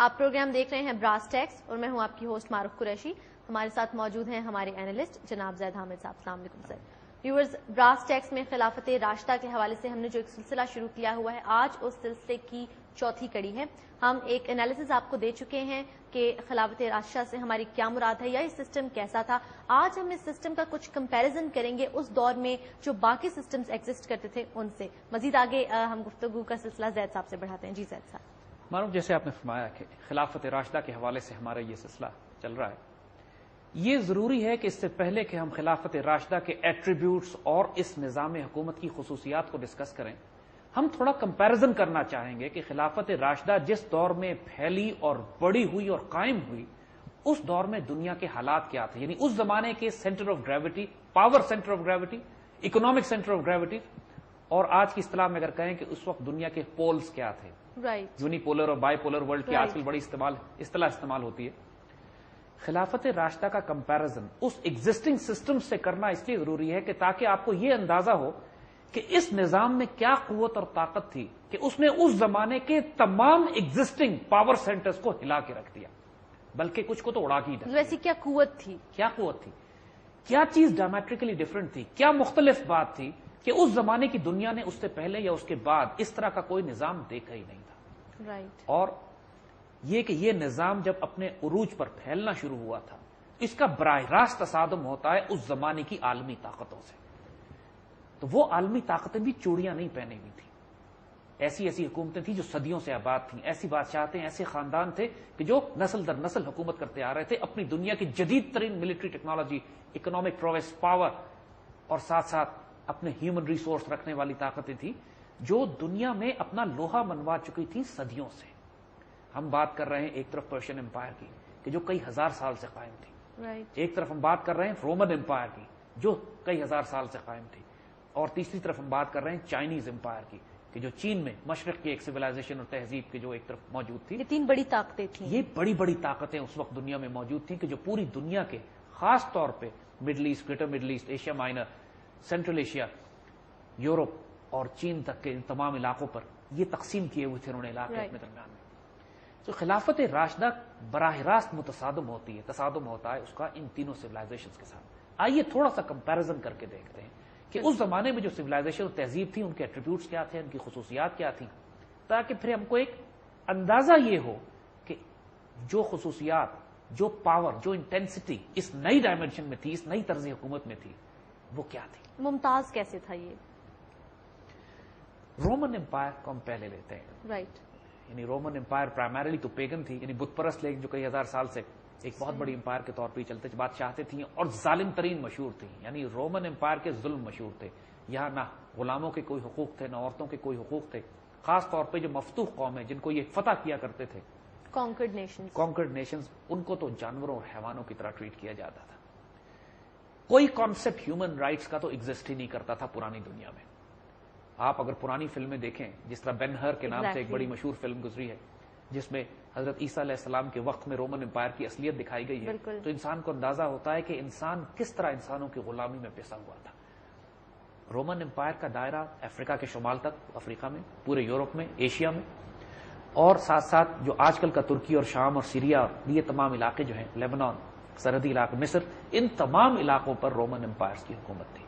آپ پروگرام دیکھ رہے ہیں براس ٹیکس اور میں ہوں آپ کی ہوسٹ معروف قریشی. ہمارے ساتھ موجود ہیں ہمارے اینالسٹ جناب زید حامد صاحب. السلام علیکم سر. ویورز، براس ٹیکس میں خلافت راشدہ کے حوالے سے ہم نے جو ایک سلسلہ شروع کیا ہوا ہے، آج اس سلسلے کی چوتھی کڑی ہے. ہم ایک انالیسز آپ کو دے چکے ہیں کہ خلافت راشدہ سے ہماری کیا مراد ہے یا یہ سسٹم کیسا تھا. آج ہم اس سسٹم کا کچھ کمپیریزن کریں گے اس دور میں جو باقی سسٹمز ایگزسٹ کرتے تھے ان سے. مزید آگے ہم گفتگو کا سلسلہ زید صاحب سے بڑھاتے ہیں. جی زید صاحب. معروف، جیسے آپ نے فرمایا کہ خلافت راشدہ کے حوالے سے ہمارا یہ سلسلہ چل رہا ہے، یہ ضروری ہے کہ اس سے پہلے کہ ہم خلافت راشدہ کے ایٹریبیوٹس اور اس نظام حکومت کی خصوصیات کو ڈسکس کریں، ہم تھوڑا کمپیریزن کرنا چاہیں گے کہ خلافت راشدہ جس دور میں پھیلی اور بڑی ہوئی اور قائم ہوئی، اس دور میں دنیا کے حالات کیا تھے. یعنی اس زمانے کے centre of gravity, power centre of gravity, economic centre of gravity, اور آج کی اصطلاح میں اگر کہیں کہ اس وقت دنیا کے پولز کیا تھے. یونی پولر اور بائی پولر ورلڈ کی آج کل بڑی اصطلاح استعمال ہوتی ہے. خلافت راشدہ کا کمپیریزن اس ایگزسٹنگ سسٹم سے کرنا اس لیے ضروری ہے کہ تاکہ آپ کو یہ اندازہ ہو کہ اس نظام میں کیا قوت اور طاقت تھی کہ اس نے اس زمانے کے تمام ایگزسٹنگ پاور سینٹرز کو ہلا کے رکھ دیا، بلکہ کچھ کو تو اڑا کے ہی. ویسی کیا قوت تھی، کیا چیز ڈرامٹیکلی ڈفرنٹ تھی، کیا مختلف بات تھی کہ اس زمانے کی دنیا نے اس سے پہلے یا اس کے بعد اس طرح کا کوئی نظام دیکھا ہی نہیں تھا. اور یہ کہ یہ نظام جب اپنے عروج پر پھیلنا شروع ہوا تھا، اس کا براہ راست تصادم ہوتا ہے اس زمانے کی عالمی طاقتوں سے. تو وہ عالمی طاقتیں بھی چوڑیاں نہیں پہنے ہوئی تھیں. ایسی حکومتیں تھیں جو صدیوں سے آباد تھیں، ایسی بادشاہ تھے، ایسے خاندان تھے کہ جو نسل در نسل حکومت کرتے آ رہے تھے. اپنی دنیا کی جدید ترین military technology, economic progress, power, اور ساتھ ساتھ اپنے ہیومن ریسورس رکھنے والی طاقتیں تھیں جو دنیا میں اپنا لوہا منوا چکی تھیں صدیوں سے. ہم بات کر رہے ہیں ایک طرف پرشین امپائر کی کہ جو کئی ہزار سال سے قائم تھی، ایک طرف ہم بات کر رہے ہیں رومن امپائر کی جو کئی ہزار سال سے قائم تھی، اور تیسری طرف ہم بات کر رہے ہیں چائنیز امپائر کی کہ جو چین میں مشرق کی ایک سویلائزیشن اور تہذیب کی جو ایک طرف موجود تھی. یہ تین بڑی طاقتیں تھیں. یہ بڑی بڑی طاقتیں اس وقت دنیا میں موجود تھیں کہ جو پوری دنیا کے خاص طور پہ middle east, greater middle east, Asia minor, central Asia, Europe اور چین تک کے ان تمام علاقوں پر یہ تقسیم کیے ہوئے تھے انہوں نے علاقے اپنے درمیان میں. تو خلافت راشدہ براہ راست تصادم ہوتا ہے اس کا ان تینوں سویلائزیشنز کے ساتھ. آئیے تھوڑا سا کمپیریزن کر کے دیکھتے ہیں کہ اس زمانے میں جو سویلائزیشن اور تہذیب تھی ان کے ایٹریبیوٹس کیا تھے، ان کی خصوصیات کیا تھیں، تاکہ پھر ہم کو ایک اندازہ یہ ہو کہ جو خصوصیات، جو پاور، جو انٹینسٹی اس نئی ڈائمنشن میں تھی، اس نئی طرز حکومت میں تھی، وہ کیا تھی. ممتاز کیسے تھا یہ؟ رومن امپائر کو ہم پہلے لیتے ہیں. یعنی رومن امپائر پرائمریلی تو پیگن تھی، یعنی بت پرست، لیکن جو کئی ہزار سال سے ایک بہت بڑی امپائر کے طور پہ چلتے بادشاہتیں تھیں اور ظالم ترین مشہور تھیں. یعنی رومن امپائر کے ظلم مشہور تھے. یہاں نہ غلاموں کے کوئی حقوق تھے، نہ عورتوں کے کوئی حقوق تھے. خاص طور پہ جو مفتوح قوم ہے جن کو یہ فتح کیا کرتے تھے، کانکرڈ نیشنز، ان کو تو جانوروں اور حیوانوں کی طرح ٹریٹ کیا جاتا تھا. کوئی کانسیپٹ ہیومن رائٹس کا تو ایگزسٹ ہی نہیں کرتا تھا پرانی دنیا میں. آپ اگر پرانی فلمیں دیکھیں، جس طرح بین ہر کے نام سے ایک بڑی مشہور فلم گزری ہے جس میں حضرت عیسیٰ علیہ السلام کے وقت میں رومن امپائر کی اصلیت دکھائی گئی ہے، تو انسان کو اندازہ ہوتا ہے کہ انسان کس طرح انسانوں کی غلامی میں پسا ہوا تھا. رومن امپائر کا دائرہ افریقہ کے شمال تک، افریقہ میں، پورے یورپ میں، ایشیا میں، اور ساتھ ساتھ جو آج کل کا ترکی اور شام اور سیریا، یہ تمام علاقے جو ہیں، لیبنان، سرحدی علاقے، مصر، ان تمام علاقوں پر رومن امپائرز کی حکومت تھی.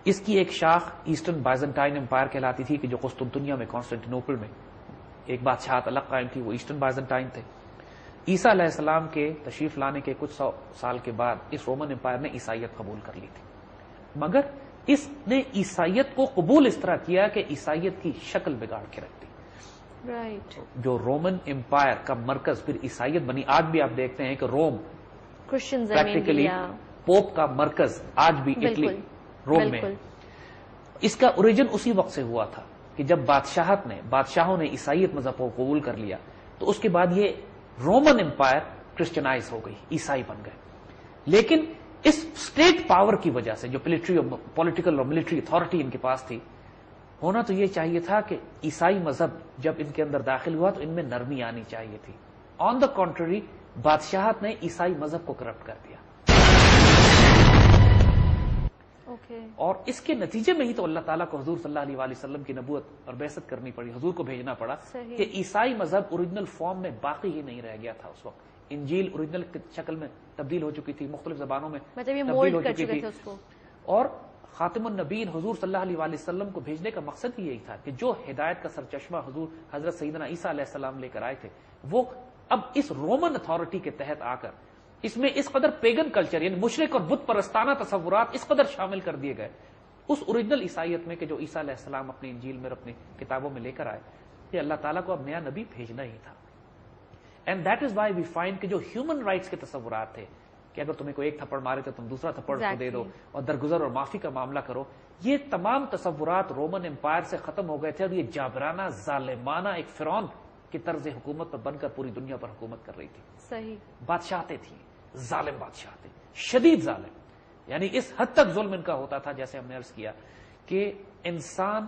اس کی ایک شاخ ایسٹرن بائزنٹائن امپائر کہلاتی تھی کہ جو قسطنطنیہ میں، کانسٹینٹینوپل میں ایک بادشاہت الگ قائم تھی، وہ ایسٹرن بائزنٹائن تھے. عیسیٰ علیہ السلام کے تشریف لانے کے کچھ سو سال کے بعد اس رومن امپائر نے عیسائیت قبول کر لی تھی، مگر اس نے عیسائیت کو قبول اس طرح کیا کہ عیسائیت کی شکل بگاڑ کے رکھ دی. جو رومن امپائر کا مرکز پھر عیسائیت بنی. آج بھی آپ دیکھتے ہیں کہ روم پریکٹیکلی پوپ کا مرکز آج بھی اٹلی، روم میں. اس کا اوریجن اسی وقت سے ہوا تھا کہ جب بادشاہوں نے عیسائیت مذہب کو قبول کر لیا، تو اس کے بعد یہ رومن امپائر کرسچنائز ہو گئی، عیسائی بن گئے. لیکن اس اسٹیٹ پاور کی وجہ سے جو پولیٹیکل اور ملٹری اتھارٹی ان کے پاس تھی، ہونا تو یہ چاہیے تھا کہ عیسائی مذہب جب ان کے اندر داخل ہوا تو ان میں نرمی آنی چاہیے تھی. آن دا کنٹری، بادشاہت نے عیسائی مذہب کو کرپٹ کر دیا. اور اس کے نتیجے میں ہی تو اللہ تعالیٰ کو حضور صلی اللہ علیہ وسلم کی نبوت اور بعثت کرنی پڑی, حضور کو بھیجنا پڑا کہ عیسائی مذہب اوریجنل فارم میں باقی ہی نہیں رہ گیا تھا. اس وقت انجیل اوریجنل شکل میں تبدیل ہو چکی تھی, مختلف زبانوں میں تبدیل ہو چکی تھی, اور خاتم النبیین حضور صلی اللہ علیہ وسلم کو بھیجنے کا مقصد ہی یہی تھا کہ جو ہدایت کا سرچشمہ حضور حضرت سیدنا عیسیٰ علیہ السلام لے کر آئے تھے, وہ اب اس رومن اتھارٹی کے تحت آ کر اس میں اس قدر پیگن کلچر یعنی مشرک اور بت پرستانہ تصورات اس قدر شامل کر دیے گئے اس اوریجنل عیسائیت میں کہ جو عیسیٰ علیہ السلام اپنی انجیل میں اپنی کتابوں میں لے کر آئے, کہ اللہ تعالیٰ کو اب نیا نبی بھیجنا ہی تھا. And that is why we find کہ جو ہیومن رائٹس کے تصورات تھے کہ اگر تمہیں کوئی ایک تھپڑ مارے تو تم دوسرا تھپڑ کو دے دو اور درگزر اور معافی کا معاملہ کرو, یہ تمام تصورات رومن امپائر سے ختم ہو گئے تھے اور یہ جابرانہ ظالمانہ ایک فرعون کی طرز حکومت پر بن کر پوری دنیا پر حکومت کر رہی تھی. صحیح بادشاہتیں تھیں, ظالم بادشاہتیں, شدید ظالم, یعنی اس حد تک ظلم ان کا ہوتا تھا جیسے ہم نے عرض کیا کہ انسان,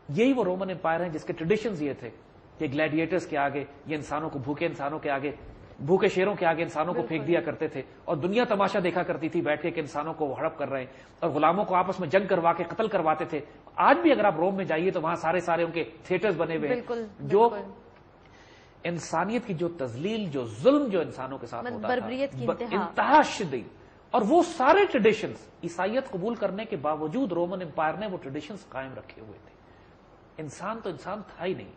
یہی وہ رومن امپائر ہیں جس کے ٹریڈیشنز یہ تھے کہ گلیڈیٹرز کے آگے یہ انسانوں کو, بھوکے انسانوں کے آگے, بھوکے شیروں کے آگے انسانوں کو پھینک دیا کرتے تھے اور دنیا تماشا دیکھا کرتی تھی بیٹھ کے کہ انسانوں کو وہ ہڑپ کر رہے ہیں اور غلاموں کو آپس میں جنگ کروا کے قتل کرواتے تھے. آج بھی اگر آپ روم میں جائیے تو وہاں سارے ان کے تھیٹرز بنے ہوئے ہیں جو انسانیت کی جو تذلیل, جو ظلم جو انسانوں کے ساتھ ہوتا تھا, انتہا شدید. اور وہ سارے ٹریڈیشنز عیسائیت قبول کرنے کے باوجود رومن امپائر نے وہ ٹریڈیشنز قائم رکھے ہوئے تھے. انسان تو انسان تھا ہی نہیں,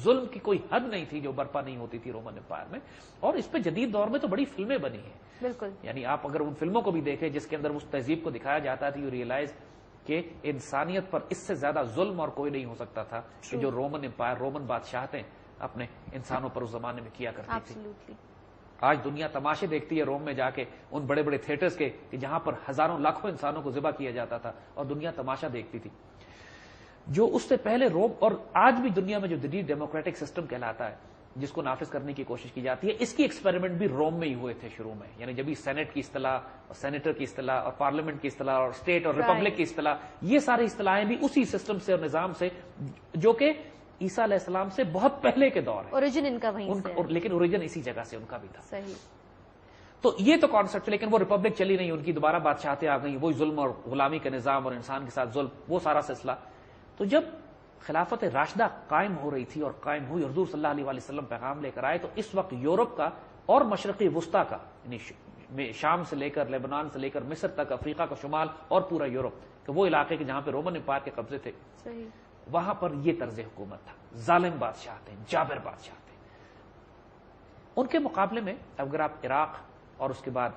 ظلم کی کوئی حد نہیں تھی جو برپا نہیں ہوتی تھی رومن امپائر میں. اور اس پہ جدید دور میں تو بڑی فلمیں بنی ہیں, بالکل, یعنی آپ اگر ان فلموں کو بھی دیکھیں جس کے اندر اس تہذیب کو دکھایا جاتا ہے, یو ریئلائز کہ انسانیت پر اس سے زیادہ ظلم اور کوئی نہیں ہو سکتا تھا کہ جو رومن امپائر, رومن بادشاہتیں اپنے انسانوں پر اس زمانے میں کیا کرتی تھی. آج دنیا تماشے دیکھتی ہے روم میں جا کے ان بڑے بڑے تھیٹرز کے کہ جہاں پر ہزاروں لاکھوں انسانوں کو ذبح کیا جاتا تھا اور دنیا تماشا دیکھتی تھی. جو اس سے پہلے روم, اور آج بھی دنیا میں جو جدید ڈیموکریٹک سسٹم کہلاتا ہے جس کو نافذ کرنے کی کوشش کی جاتی ہے, اس کی ایکسپیریمنٹ بھی روم میں ہی ہوئے تھے شروع میں. یعنی جبھی سینٹ کی اصطلاح اور سینیٹر کی اصطلاح اور پارلیمنٹ کی اصطلاح اور اسٹیٹ اور ریپبلک کی اصطلاح, یہ ساری اصطلاحیں بھی اسی سسٹم سے اور نظام سے جو کہ عیسیٰ علیہ السلام سے بہت پہلے کے دور ہے. اوریجن ان کا وہیں سے ہے, لیکن اوریجن اسی جگہ سے ان کا بھی تھا. صحیح. تو یہ تو کانسیپٹ, لیکن وہ ریپبلک چلی نہیں, ان کی دوبارہ بادشاہتیں آ گئی, وہی ظلم اور غلامی کا نظام اور انسان کے ساتھ ظلم, وہ سارا سلسلہ. تو جب خلافت راشدہ قائم ہو رہی تھی اور قائم ہوئی, حضور صلی اللہ علیہ وسلم پیغام لے کر آئے, تو اس وقت یورپ کا اور مشرقی وسطی کا, یعنی شام سے لے کر لیبنان سے لے کر مصر تک, افریقہ کا شمال اور پورا یورپ, کہ وہ علاقے کے جہاں پہ رومن امپائر کے قبضے تھے, وہاں پر یہ طرز حکومت تھا. ظالم بادشاہ تھے, جابر بادشاہ تھے. ان کے مقابلے میں اگر آپ عراق اور اس کے بعد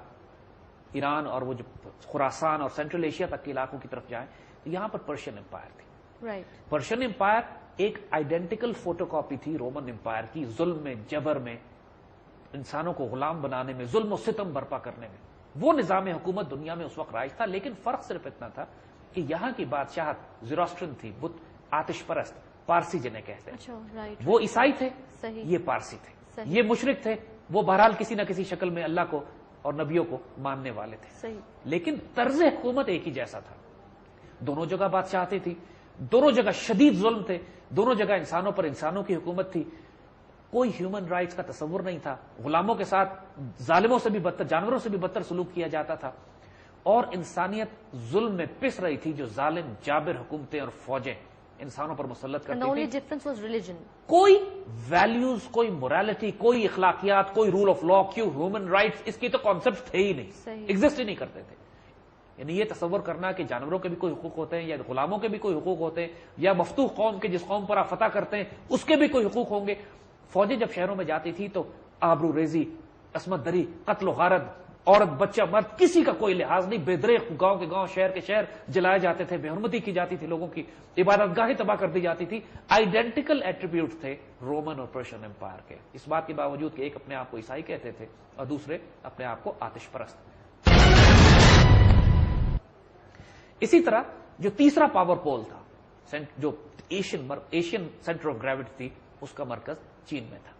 ایران اور وہ جو خراسان اور سینٹرل ایشیا تک کے علاقوں کی طرف جائیں تو یہاں پر پرشین امپائر تھی. پرشین امپائر ایک آئیڈینٹیکل فوٹو کاپی تھی رومن امپائر کی, ظلم میں, جبر میں, انسانوں کو غلام بنانے میں, ظلم و ستم برپا کرنے میں. وہ نظام حکومت دنیا میں اس وقت رائج تھا, لیکن فرق صرف اتنا تھا کہ یہاں کی بادشاہت زیروسٹرن تھی, بت آتش پرست, پارسی جنہیں کہتے ہیں. وہ عیسائی تھے, یہ پارسی تھے. یہ مشرک تھے, وہ بہرحال کسی نہ کسی شکل میں اللہ کو اور نبیوں کو ماننے والے تھے. لیکن طرز حکومت ایک ہی جیسا تھا. دونوں جگہ بادشاہتیں تھی, دونوں جگہ شدید ظلم تھے, دونوں جگہ انسانوں پر انسانوں کی حکومت تھی. کوئی ہیومن رائٹس کا تصور نہیں تھا. غلاموں کے ساتھ ظالموں سے بھی بدتر, جانوروں سے بھی بدتر سلوک کیا جاتا تھا. اور انسانیت ظلم میں پس رہی تھی جو ظالم جابر حکومتیں اور فوجیں انسانوں پر مسلط کرتی تھی. کوئی ویلیوز, کوئی موریلٹی, کوئی اخلاقیات, کوئی رول آف لا, کیوں ہیومن رائٹس, اس کی تو کانسیپٹ تھے ہی نہیں, ایگزسٹ ہی نہیں کرتے تھے. یعنی یہ تصور کرنا کہ جانوروں کے بھی کوئی حقوق ہوتے ہیں, یا غلاموں کے بھی کوئی حقوق ہوتے ہیں, یا مفتوح قوم کے جس قوم پر آپ فتح کرتے ہیں اس کے بھی کوئی حقوق ہوں گے. فوجیں جب شہروں میں جاتی تھی تو آبرو ریزی, عصمت دری, قتل و غارت, عورت بچہ مرد, کسی کا کوئی لحاظ نہیں. بے دریغ گاؤں کے گاؤں, شہر کے شہر جلائے جاتے تھے, بے حرمتی کی جاتی تھی, لوگوں کی عبادت گاہیں تباہ کر دی جاتی تھی. آئیڈینٹیکل ایٹریبیوٹ تھے رومن اور پرشین امپائر کے, اس بات کے باوجود کہ ایک اپنے آپ کو عیسائی کہتے تھے اور دوسرے اپنے آپ کو آتش پرست. اسی طرح جو تیسرا پاور پول تھا, جو ایشین سینٹر آف گریوٹی تھی, اس کا مرکز چین میں تھا.